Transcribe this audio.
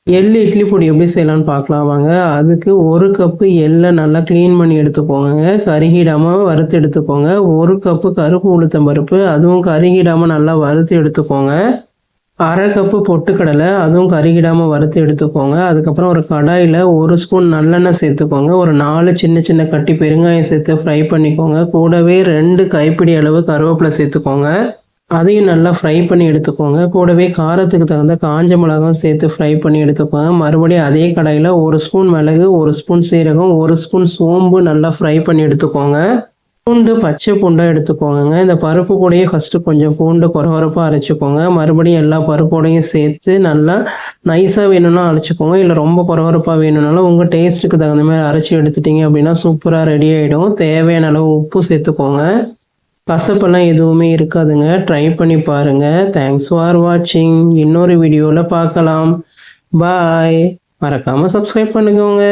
எள்ளு இட்லி பொடி எப்படி செய்யலாம்னு பார்க்கலாம் வாங்க. அதுக்கு 1 கப்பு எள்ள நல்லா க்ளீன் பண்ணி எடுத்துக்கோங்கங்க. கருகிடாம வறுத்து எடுத்துக்கோங்க. 1 கப்பு கருப்பு உளுத்தம் பருப்பு, அதுவும் கருகிடாம நல்லா வறுத்து எடுத்துக்கோங்க. 1/2 கப்பு பொட்டுக்கடலை, அதுவும் கருகிடாம வறுத்து எடுத்துக்கோங்க. அதுக்கப்புறம் ஒரு கடாயில் 1 ஸ்பூன் நல்லெண்ணெய் சேர்த்துக்கோங்க. ஒரு 4 சின்ன சின்ன கட்டி பெருங்காயம் சேர்த்து ஃப்ரை பண்ணிக்கோங்க. கூடவே 2 கைப்பிடி அளவு கருவேப்பிலை சேர்த்துக்கோங்க. அதையும் நல்லா ஃப்ரை பண்ணி எடுத்துக்கோங்க. கூடவே காரத்துக்கு தகுந்த காஞ்ச மிளகாயும் சேர்த்து ஃப்ரை பண்ணி எடுத்துக்கோங்க. மறுபடியும் அதே கடாயில் 1 ஸ்பூன் மிளகு, 1 ஸ்பூன் சீரகம், 1 ஸ்பூன் சோம்பு நல்லா ஃப்ரை பண்ணி எடுத்துக்கோங்க. பூண்டு, பச்சை பூண்டாக எடுத்துக்கோங்க. இந்த பருப்பு கூடயே ஃபஸ்ட்டு கொஞ்சம் பூண்டு கொரகொரப்பாக அரைச்சிக்கோங்க. மறுபடியும் எல்லா பருப்போடையும் சேர்த்து நல்லா நைஸாக வேணும்னா அரைச்சிக்கோங்க. இல்லை ரொம்ப கொரகொரப்பாக வேணும்னாலும் உங்கள் டேஸ்ட்டுக்கு தகுந்த மாதிரி அரைச்சி எடுத்துட்டிங்க அப்படின்னா சூப்பராக ரெடி ஆகிடும். தேவையான அளவு உப்பு சேர்த்துக்கோங்க. கசப்பெல்லாம் எதுவுமே இருக்காதுங்க. ட்ரை பண்ணி பாருங்கள். தேங்க்ஸ் ஃபார் வாட்சிங். இன்னொரு வீடியோவில் பார்க்கலாம். பாய். மறக்காமல் சப்ஸ்கிரைப் பண்ணிக்கோங்க.